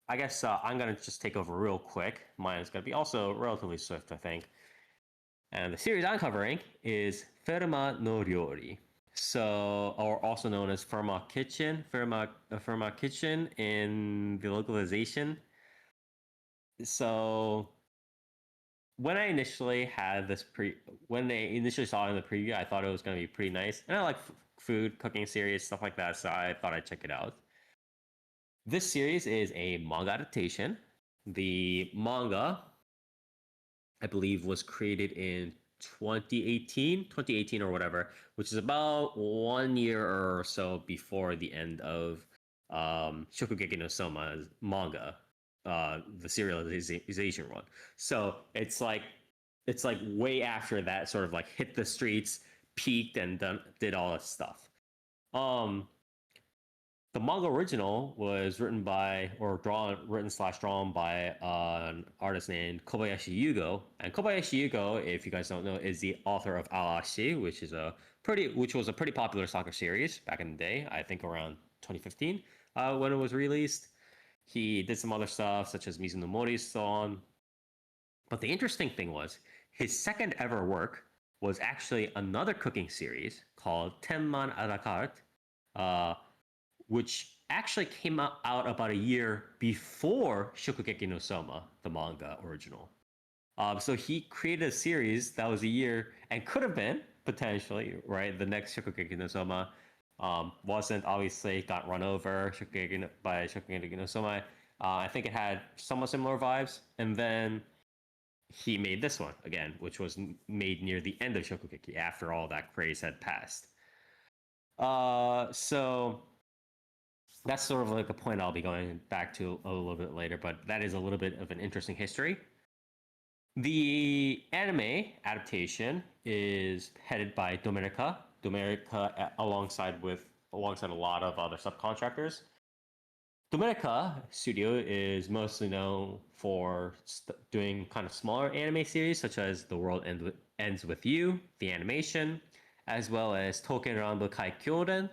I guess I'm gonna just take over real quick. Mine is gonna be also relatively swift, I think. And the series I'm covering is Fermat no Ryouri. So, or also known as Fermat Kitchen, Fermat Kitchen in the localization. So, when I initially had this when they initially saw it in the preview, I thought it was going to be pretty nice. And I like food, cooking series, stuff like that, so I thought I'd check it out. This series is a manga adaptation. The manga, I believe, was created in 2018 or whatever, which is about 1 year or so before the end of Shokugeki no Soma's manga, the serialization one. So it's like way after that sort of like hit the streets, peaked, and did all this stuff. Um, the manga original was written/drawn by an artist named Kobayashi Yugo. And Kobayashi Yugo, if you guys don't know, is the author of Alashi, which was a pretty popular soccer series back in the day. I think around 2015 when it was released. He did some other stuff such as Mizuno Mori's song. But the interesting thing was his second ever work was actually another cooking series called Tenman a la carte, which actually came out about a year before Shokugeki no Soma, the manga original. So he created a series that was a year and could have been potentially right the next Shokugeki no Soma. Wasn't, obviously, got run over by Shokugeki no Soma. I think it had somewhat similar vibes, and then he made this one again, which was made near the end of Shokugeki after all that craze had passed. So that's sort of like a point I'll be going back to a little bit later, but that is a little bit of an interesting history. The anime adaptation is headed by Domenica. Domenica alongside a lot of other subcontractors. Domenica Studio is mostly known for doing kind of smaller anime series, such as The World Ends With You, the animation, as well as Touken Ranbu Kai Kyoden,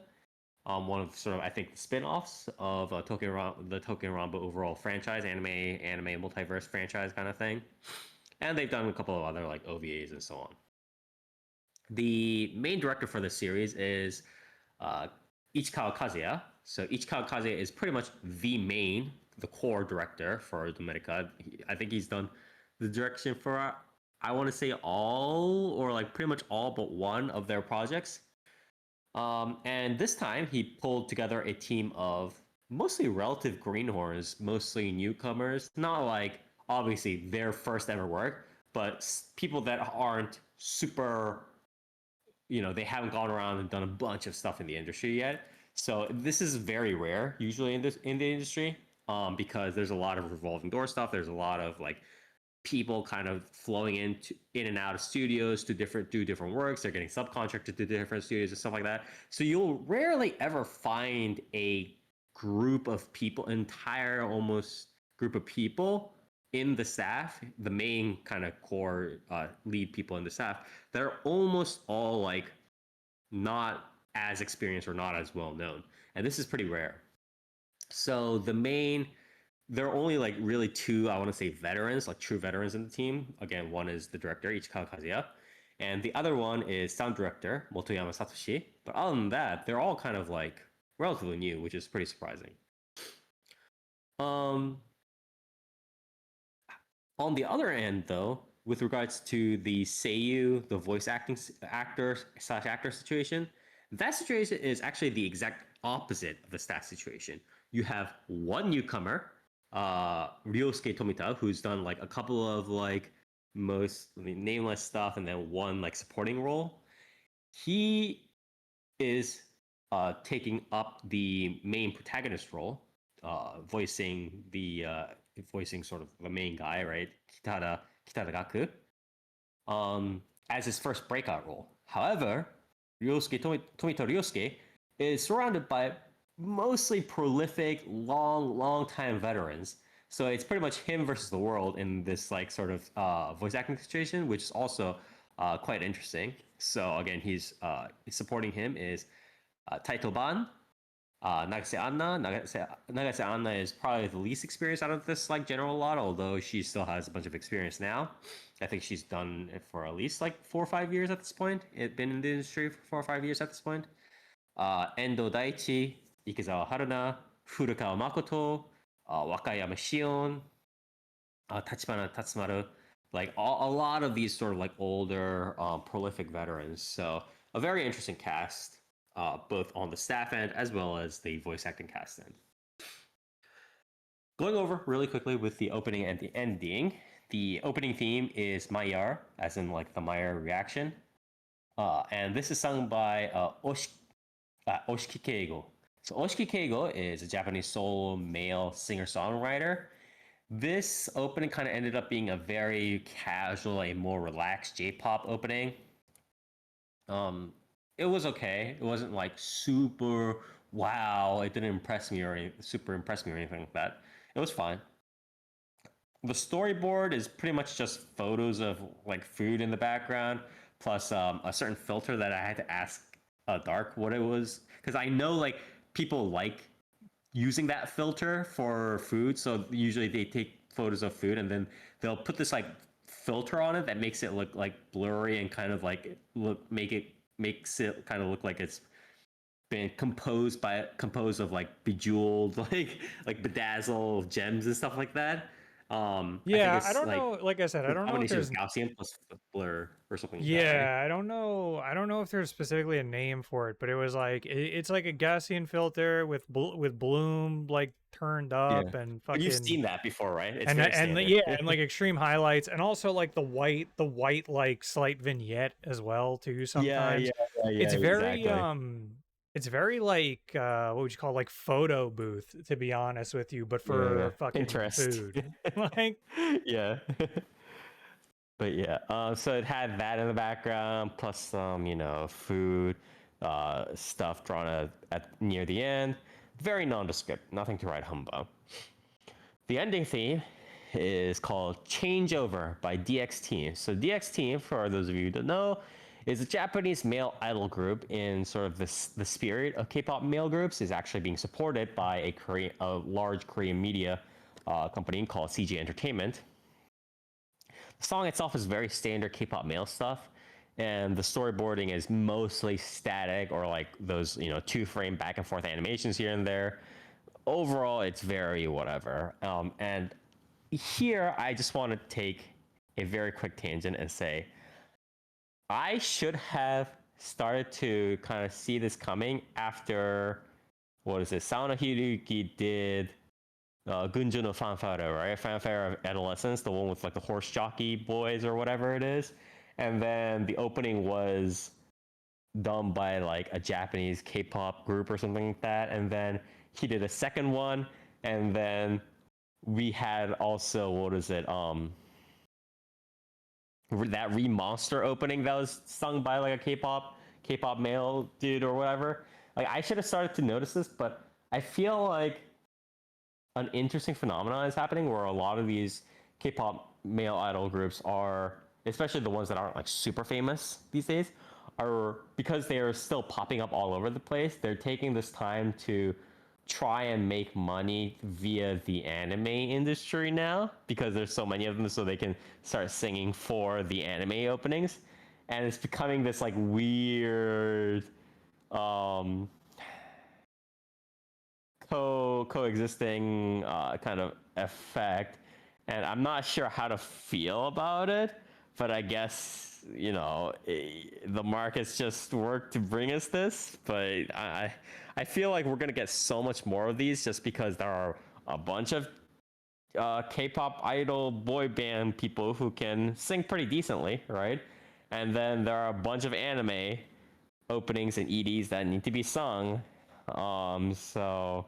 one of sort of, I think, the spin-offs of the Touken Ranbu overall franchise, anime multiverse franchise kind of thing. And they've done a couple of other like OVAs and so on. The main director for this series is Ichikawa Kazuya. So Ichikawa Kazuya is pretty much the core director for Domenica. I think he's done the direction for, I want to say all, or like pretty much all but one of their projects. And this time he pulled together a team of mostly relative greenhorns, mostly newcomers, not like obviously their first ever work, but people that aren't super, they haven't gone around and done a bunch of stuff in the industry yet. So this is very rare usually in the industry, because there's a lot of revolving door stuff. There's a lot of like people kind of flowing in and out of studios to do different works. They're getting subcontracted to different studios and stuff like that. So you'll rarely ever find a group of people, entire almost group of people in the staff, the main kind of core lead people in the staff, that are almost all like not as experienced or not as well known. And this is pretty rare. So there are only like really two, I want to say, veterans, like true veterans in the team. Again, one is the director, Ichikawa Kazuya, and the other one is sound director, Motoyama Satoshi. But other than that, they're all kind of like relatively new, which is pretty surprising. On the other end, though, with regards to the seiyuu, the voice actor/actor situation, that situation is actually the exact opposite of the stat situation. You have one newcomer, Ryosuke Tomita, who's done like a couple of like nameless stuff and then one like supporting role. He is taking up the main protagonist role, voicing sort of the main guy, right? Kitada Gaku, as his first breakout role. However, Tomita Ryosuke is surrounded by mostly prolific, long time veterans. So it's pretty much him versus the world in this like sort of voice acting situation, which is also quite interesting. So again, he's supporting him is Taito Ban, Nagase Anna is probably the least experienced out of this like general lot, although she still has a bunch of experience now. I think she's done it for at least like 4 or 5 years at this point. It's been in the industry for 4 or 5 years at this point. Endo Daichi, Ikezawa Haruna, Furukawa Makoto, Wakayama Shion, Tachibana Tatsumaru, like a lot of these sort of like older, prolific veterans. So a very interesting cast, both on the staff end as well as the voice acting cast end. Going over really quickly with the opening and the ending. The opening theme is Maillard, as in like the Maillard reaction. And this is sung by Oshiki Keigo. So Oshiki Keigo is a Japanese solo male singer-songwriter. This opening kind of ended up being a very casual, a more relaxed J-pop opening. It was okay. It wasn't like super wow. It didn't impress me or super impress me or anything like that. It was fine. The storyboard is pretty much just photos of like food in the background, plus a certain filter that I had to ask Dark what it was, because I know like people like using that filter for food. So usually they take photos of food and then they'll put this like filter on it that makes it look like blurry and kind of like makes it kind of look like it's been composed of like bejeweled like bedazzled gems and stuff like that. I think Yeah, I it's don't like know. Like I said, I the don't know if combination there's. of Gaussian plus blur or something like that, right? Yeah, I don't know. I don't know if there's specifically a name for it, but it was like it's like a Gaussian filter with with bloom like turned Yeah, up and but you've fucking seen that before, right? It's and very standard. yeah, and like extreme highlights and also like the white like slight vignette as well too Yeah, sometimes. yeah, yeah, yeah, It's very exactly. it's very like what would you call like photo booth to be honest with you, but Yeah, yeah. for fucking Pinterest. food. Like Yeah. But yeah, so it had that in the background, plus some, food stuff drawn at near the end. Very nondescript, nothing to write home about. The ending theme is called Changeover by DXT. So DXT, for those of you who don't know, is a Japanese male idol group in sort of the spirit of K-pop male groups. Is actually being supported by a large Korean media company called CJ Entertainment. The song itself is very standard K-pop male stuff, and the storyboarding is mostly static or like those 2-frame back and forth animations here and there. Overall, it's very whatever. And here, I just want to take a very quick tangent and say I should have started to kind of see this coming after what is it? Sauna Hiruki did Gunjo no Fanfare, right? Fanfare of Adolescence, the one with like the horse jockey boys or whatever it is. And then the opening was done by like a Japanese K-pop group or something like that. And then he did a second one, and then we had also what is it? That Remonster opening that was sung by like a K-pop male dude or whatever. Like I should have started to notice this, but I feel like an interesting phenomenon is happening where a lot of these K-pop male idol groups are, especially the ones that aren't like super famous these days, are because they are still popping up all over the place. They're taking this time to try and make money via the anime industry now because there's so many of them, so they can start singing for the anime openings, and it's becoming this like weird um coexisting kind of effect, and I'm not sure how to feel about it. But I guess the markets just work to bring us this. But I feel like we're gonna get so much more of these just because there are a bunch of K-pop idol boy band people who can sing pretty decently, right? And then there are a bunch of anime openings and EDs that need to be sung. So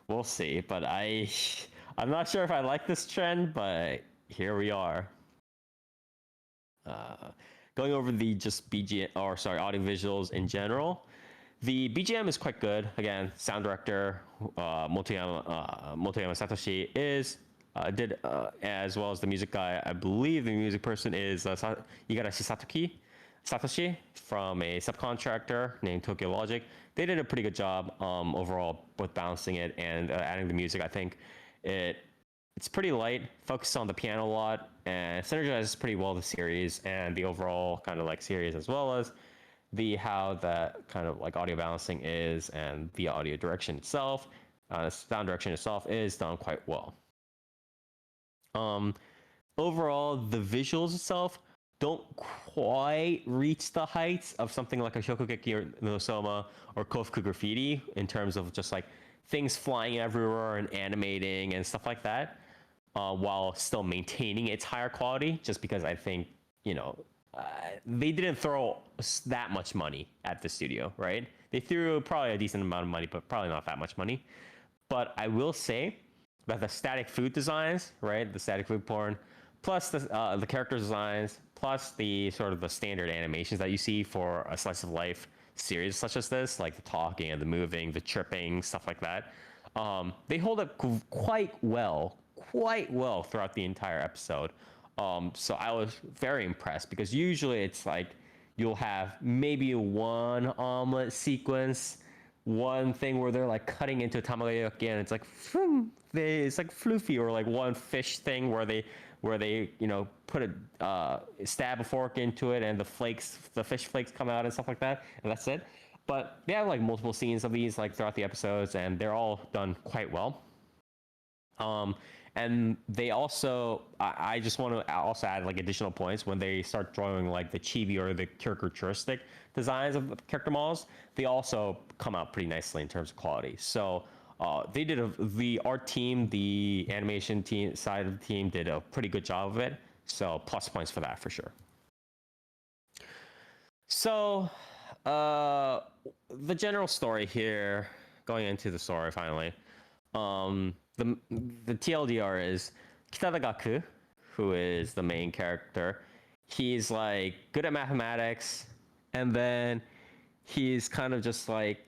we'll see. But I'm not sure if I like this trend, but here we are. Uh, Going over the just BGM or sorry audio visuals in general. The BGM is quite good. Again, sound director Motoyama Satoshi did as well as the music guy. I believe the music person is Igarashi Satoki. Satoshi from a subcontractor named Tokyo Logic. They did a pretty good job overall with balancing it and adding the music. I think it's pretty light, focused on the piano a lot, and synergizes pretty well the series and the overall kind of like series, as well as the how that kind of like audio balancing is, and the audio direction itself, sound direction itself is done quite well. Um, Overall, the visuals itself don't quite reach the heights of something like a Shokugeki or Nosoma or Kofuku Graffiti in terms of just like things flying everywhere and animating and stuff like that, while still maintaining its higher quality. Just because I think, you know, they didn't throw that much money at the studio, right? They threw probably a decent amount of money, but probably not that much money. But I will say that the static food designs, right, the static food porn, plus the character designs, plus the sort of the standard animations that you see for a slice of life series such as this, like the talking and the moving, the tripping, stuff like that. They hold up quite well throughout the entire episode. So I was very impressed, because usually it's like you'll have maybe one omelet sequence, one thing where they're like cutting into a tamagoyaki and it's like it's like floofy, or like one fish thing where they put a stab a fork into it and the fish flakes come out and stuff like that, and that's it. But they have like multiple scenes of these like throughout the episodes, and they're all done quite well. And they also, I just want to also add like additional points when they start drawing like the chibi or the characteristic designs of the character models. They also come out pretty nicely in terms of quality. So they did the art team, the animation team side of the team did a pretty good job of it. So plus points for that for sure. So the general story here, going into the story finally. The TLDR is Kitadagaku, who is the main character. He's like good at mathematics, and then he's kind of just like,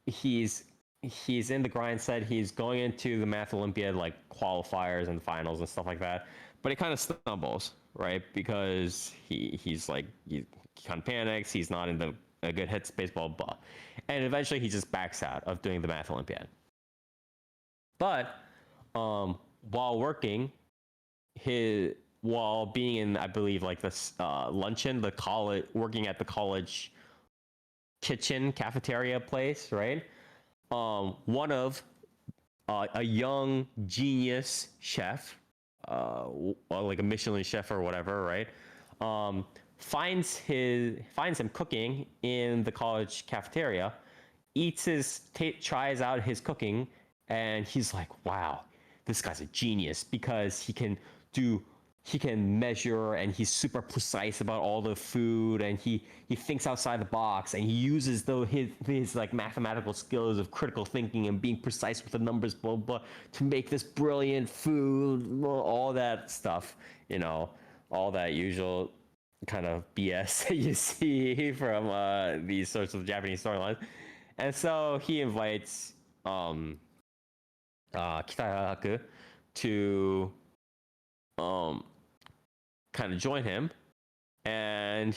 he's in the grind set. He's going into the math Olympiad like qualifiers and finals and stuff like that. But he kind of stumbles, right? Because he's like he kind of panics. He's not in a good headspace, blah blah blah, and eventually he just backs out of doing the math Olympiad. But while working, while being in, I believe, like this luncheon, the college, working at the college kitchen cafeteria place, right? One of a young genius chef, like a Michelin chef or whatever, right? Finds him cooking in the college cafeteria, tries out his cooking, and he's like, wow, this guy's a genius, because he can measure, and he's super precise about all the food, and he thinks outside the box, and he uses his like mathematical skills of critical thinking and being precise with the numbers, blah blah, to make this brilliant food, all that stuff, all that usual kind of BS that you see from these sorts of Japanese storylines. And so he invites Kitagaku to kind of join him, and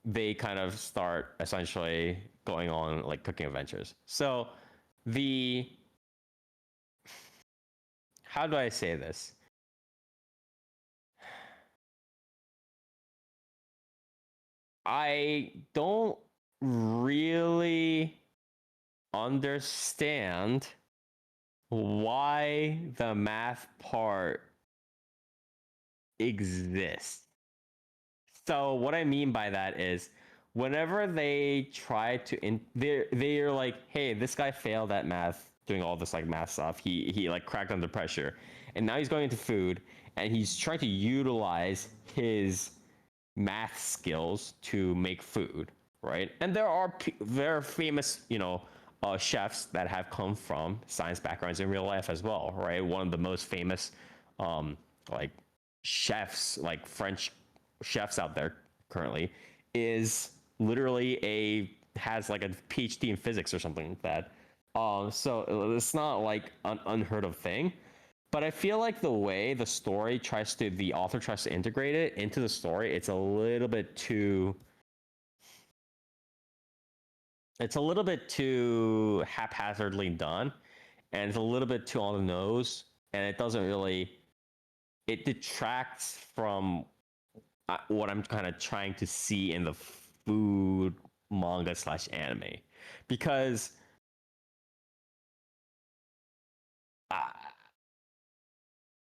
they kind of start essentially going on like cooking adventures. So how do I say this? I don't really understand why the math part exists. So what I mean by that is, whenever they try to they're like, hey, this guy failed at math, doing all this like math stuff. He like cracked under pressure, and now he's going into food, and he's trying to utilize his math skills to make food, right? And there are very famous, chefs that have come from science backgrounds in real life as well, right? One of the most famous, like chefs, like French chefs out there currently, is literally has like a PhD in physics or something like that. So it's not like an unheard of thing. but I feel like the way the author tries to integrate it into the story, it's a little bit too haphazardly done, and it's a little bit too on the nose, and it detracts from what I'm kind of trying to see in the food manga slash anime, because I,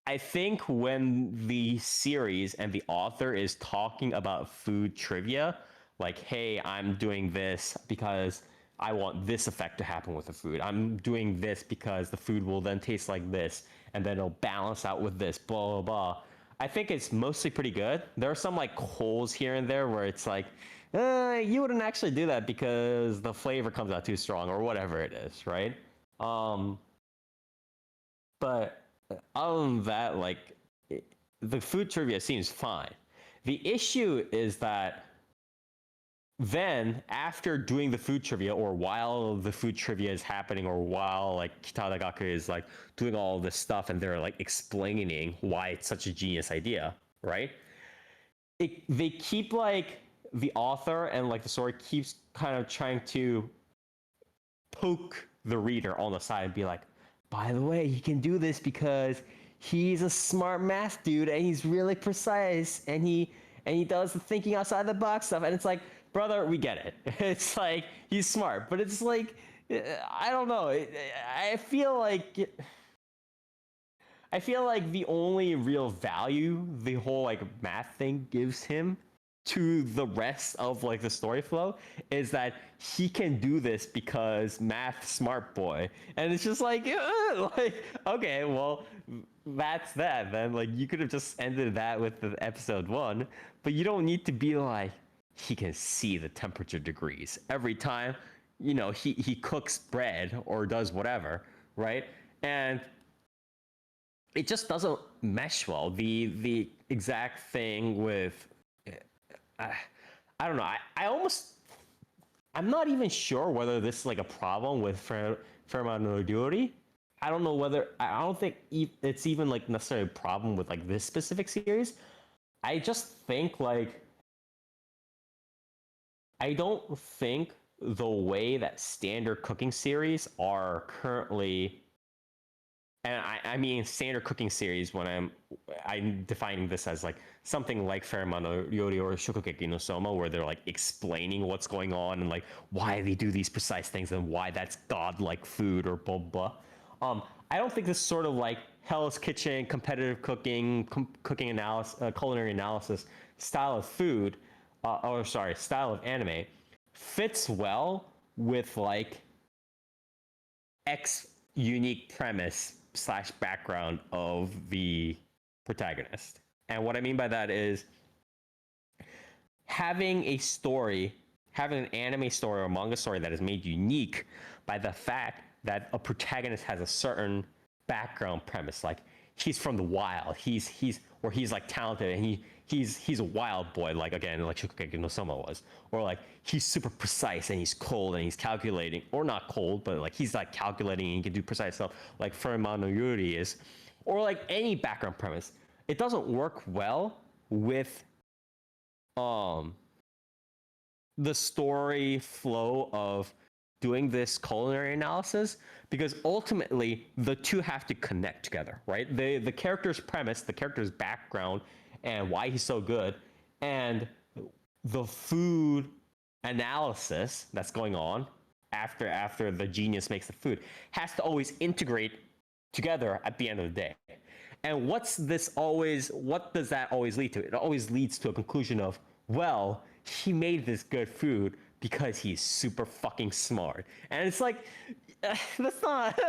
I think when the series and the author is talking about food trivia, like, hey, I'm doing this because I want this effect to happen with the food. I'm doing this because the food will then taste like this, and then it'll balance out with this, blah, blah, blah. I think it's mostly pretty good. There are some like holes here and there where it's like, you wouldn't actually do that because the flavor comes out too strong or whatever it is, right? Um, but other than that, like the food trivia seems fine. The issue is that then after doing the food trivia, or while the food trivia is happening, or while like Kitadagaku is like doing all this stuff and they're like explaining why it's such a genius idea, right? They keep like the author and like the story keeps kind of trying to poke the reader on the side and be like, by the way, he can do this because he's a smart math dude and he's really precise and he does the thinking outside the box stuff. And it's like, brother, we get it. It's like he's smart, but it's like I don't know. I feel like the only real value the whole like math thing gives him to the rest of like the story flow is that he can do this because math smart boy, and it's just like like okay, well that's that then. Like you could have just ended that with the episode 1, but you don't need to be like he can see the temperature degrees every time he cooks bread or does whatever, right? And it just doesn't mesh well. The exact thing with I don't know. I'm not even sure whether this is like a problem with Fermat no Ryouri. I don't know whether I don't think it's even like necessarily a problem with like this specific series. I just think like I don't think the way that standard cooking series are currently, and I mean standard cooking series when I'm defining this as like something like Fermat no Ryouri or Shokugeki no Soma, where they're like explaining what's going on and like why they do these precise things and why that's godlike food or blah blah. I don't think this sort of like Hell's Kitchen competitive cooking analysis, culinary analysis style of food, or sorry, style of anime fits well with like X unique premise slash background of the protagonist. And what I mean by that is having a story, having an anime story or manga story that is made unique by the fact that a protagonist has a certain background premise, like he's from the wild, he's like talented and he's a wild boy, like again like Shokugeki no Soma was, or like he's super precise and he's cold and he's calculating, or not cold but like he's like calculating and he can do precise stuff like Fermat no Ryouri is, or like any background premise. It doesn't work well with the story flow of doing this culinary analysis, because ultimately the two have to connect together, right? The character's premise, the character's background, and why he's so good, and the food analysis that's going on after the genius makes the food has to always integrate together at the end of the day. And what does that always lead to? It always leads to a conclusion of, well, he made this good food because he's super fucking smart. And it's like, that's not,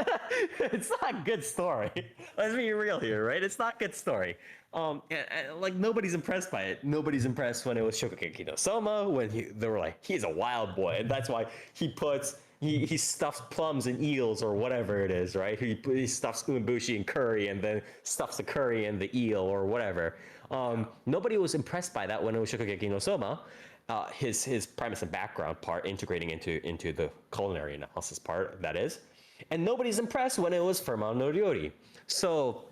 it's not a good story. Let's be real here, right? It's not a good story. And, like nobody's impressed by it. Nobody's impressed when it was Shokugeki no Soma, when they were like, he's a wild boy. And that's why he stuffs plums and eels or whatever it is, right? He stuffs umeboshi and curry and then stuffs the curry and the eel or whatever. Nobody was impressed by that when it was Shokugeki no Soma. His premise and background part integrating into the culinary analysis part, that is. And nobody's impressed when it was Fermat no Ryouri. So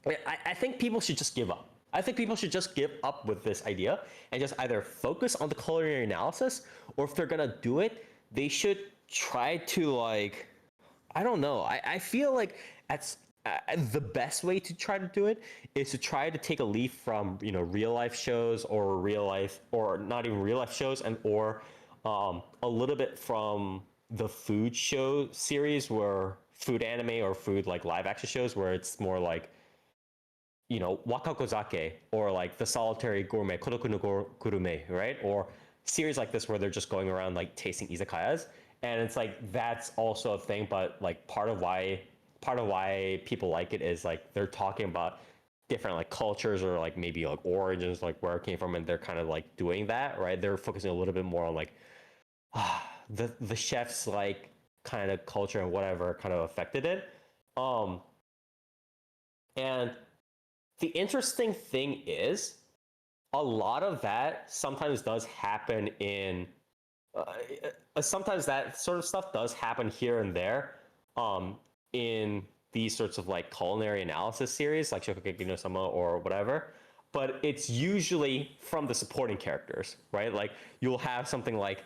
I think people should just give up. I think people should just give up with this idea and just either focus on the culinary analysis, or if they're gonna do it, they should try to like, I don't know. I feel like that's the best way to try to do it is to try to take a leaf from real life shows, or real life, or not even real life shows, and or a little bit from the food show series, where food anime or food like live action shows, where it's more like Wakakozake, or like the solitary gourmet, Kodoku no Gurume, right? Or series like this where they're just going around like tasting izakayas. And it's like that's also a thing, but like part of why people like it is like they're talking about different like cultures, or like maybe like origins, like where it came from, and they're kind of like doing that, right? They're focusing a little bit more on like the chef's like kind of culture and whatever kind of affected it. Um and the interesting thing is, a lot of that sometimes does happen in. Sometimes that sort of stuff does happen here and there, in these sorts of like culinary analysis series, like Shokugeki no Sama or whatever. But it's usually from the supporting characters, right? Like you'll have something like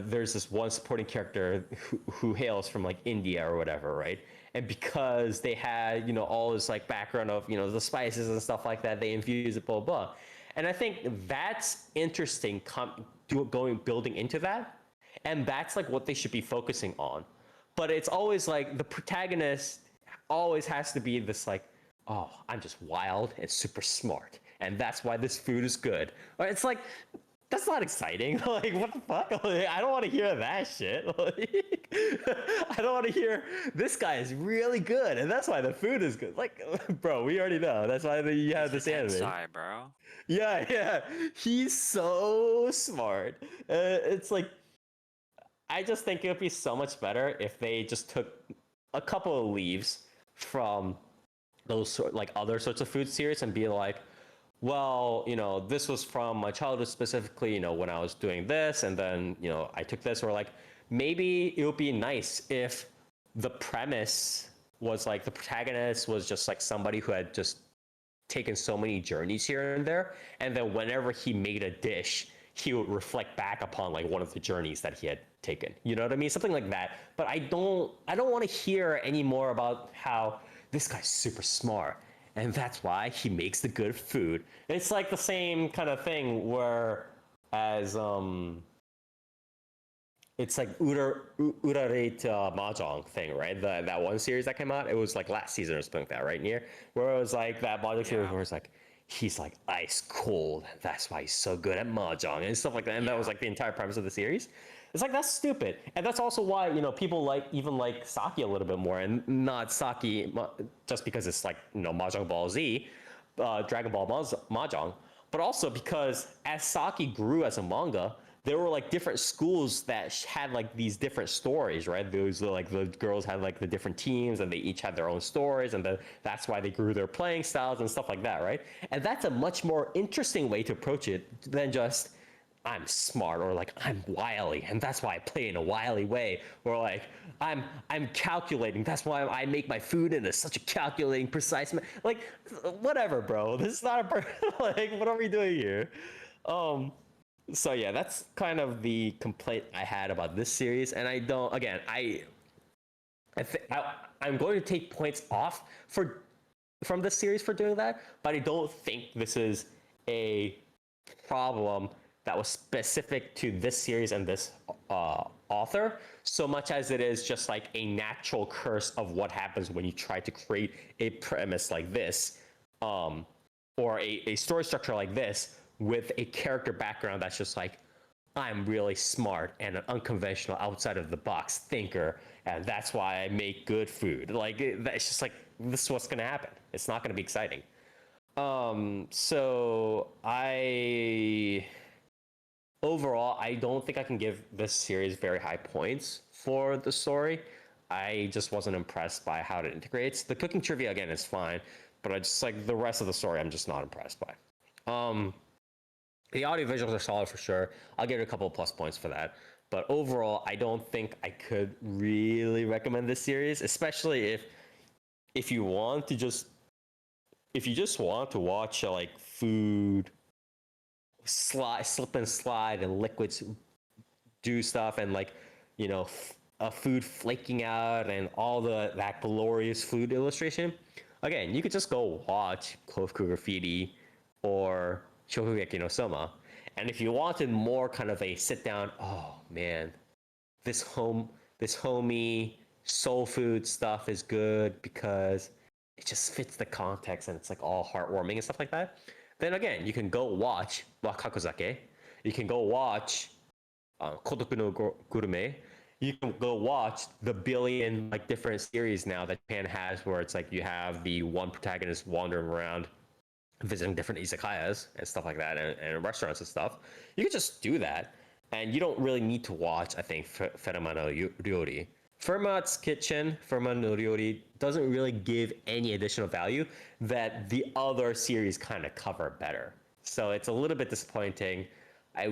there's this one supporting character who hails from like India or whatever, right? And because they had all this like background of the spices and stuff like that, they infuse it, blah blah. And I think that's interesting. Building into that, and that's like what they should be focusing on. But it's always like the protagonist always has to be this like, oh, I'm just wild and super smart, and that's why this food is good. Or it's like, that's not exciting. Like, what the fuck? Like, I don't want to hear that shit. Like, I don't want to hear this guy is really good, and that's why the food is good. Like, bro, we already know. That's why you have this anime. Bro. Yeah, yeah. He's so smart. It's like, I just think it would be so much better if they just took a couple of leaves from those like other sorts of food series and be like, well, this was from my childhood specifically, when I was doing this, and then, I took this, or like maybe it would be nice if the premise was like the protagonist was just like somebody who had just taken so many journeys here and there, and then whenever he made a dish, he would reflect back upon like one of the journeys that he had taken. You know what I mean? Something like that. But I don't want to hear any more about how this guy's super smart and that's why he makes the good food. It's like the same kind of thing where as it's like Urarate Mahjong thing, right? That one series that came out, it was like last season or something like that, right? Near where it was like that Mahjong series where it's like he's like ice cold, that's why he's so good at Mahjong and stuff like that. And that was like the entire premise of the series. It's like that's stupid, and that's also why people like Saki a little bit more, and not Saki just because it's like Mahjong Ball Z, Dragon Ball Mahjong, but also because as Saki grew as a manga, there were like different schools that had like these different stories, right? Those like the girls had like the different teams, and they each had their own stories, and that's why they grew their playing styles and stuff like that, right? And that's a much more interesting way to approach it than just I'm smart, or like I'm wily and that's why I play in a wily way, or like I'm calculating, that's why I make my food in such a calculating precise like whatever, bro. This is not a like what are we doing here? So yeah, that's kind of the complaint I had about this series, and I don't again I'm going to take points off from this series for doing that, but I don't think this is a problem that was specific to this series and this author, so much as it is just like a natural curse of what happens when you try to create a premise like this, or a story structure like this with a character background that's just like, I'm really smart and an unconventional outside of the box thinker, and that's why I make good food. Like, it's just like, this is what's going to happen. It's not going to be exciting. So overall, I don't think I can give this series very high points for the story. I just wasn't impressed by how it integrates. The cooking trivia, again, is fine, but I just like the rest of the story, I'm just not impressed by. The audio visuals are solid for sure. I'll give it a couple of plus points for that. But overall, I don't think I could really recommend this series, especially if you want to just if you just want to watch like food slip and slide and liquids do stuff and like a food flaking out and all that glorious food illustration, again, you could just go watch Cloverfield Graffiti or Shokugeki no Soma. And if you wanted more kind of a sit down, oh man, this homey soul food stuff is good because it just fits the context and it's like all heartwarming and stuff like that, then again, you can go watch Wakakuzake. You can go watch Kotoku no Gurume. You can go watch the billion like different series now that Japan has, where it's like you have the one protagonist wandering around, visiting different izakayas and stuff like that, and restaurants and stuff. You can just do that, and you don't really need to watch, I think, Fermat no Ryouri. Fermat's Kitchen, Fermat no Ryouri, doesn't really give any additional value that the other series kind of cover better. So it's a little bit disappointing. I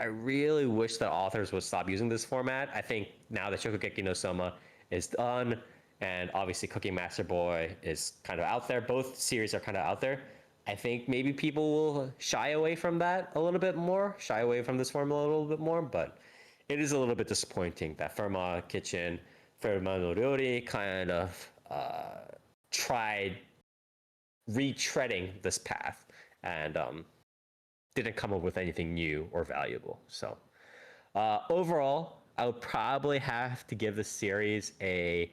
really wish that authors would stop using this format. I think now that Shokugeki no Soma is done, and obviously Cooking Master Boy is kind of out there, both series are kind of out there. I think maybe people will shy away from that a little bit more, shy away from this formula a little bit more, but it is a little bit disappointing that Fermat Kitchen, Fermat no Ryouri kind of tried retreading this path and didn't come up with anything new or valuable. So overall, I would probably have to give the series a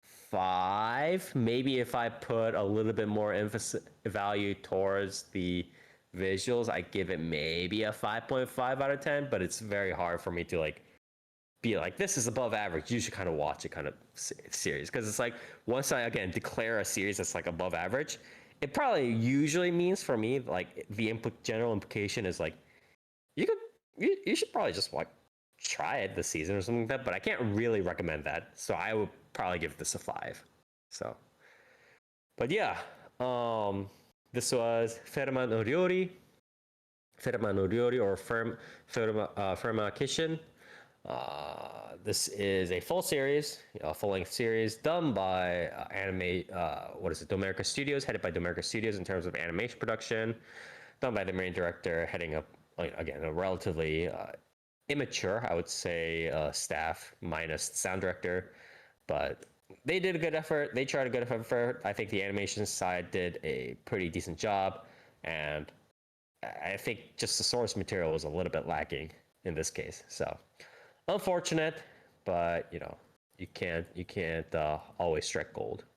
5. Maybe if I put a little bit more emphasis value towards the visuals, I give it maybe a 5.5 out of 10. But it's very hard for me to like be like, this is above average. You should kind of watch it kind of series, because it's like once I again declare a series that's like above average, it probably usually means for me like the general implication is like you should probably just like try it this season or something like that. But I can't really recommend that, so I would probably give this a 5. So, but yeah, this was Fermat no Ryouri, or Fermat Kitchen. This is a full series, a full-length series done by Domerica Studios, headed by Domerica Studios in terms of animation production, done by the main director, heading up again a relatively immature, I would say, staff minus the sound director, but they did a good effort. They tried a good effort. I think the animation side did a pretty decent job, and I think just the source material was a little bit lacking in this case. So unfortunate, but you can't always strike gold.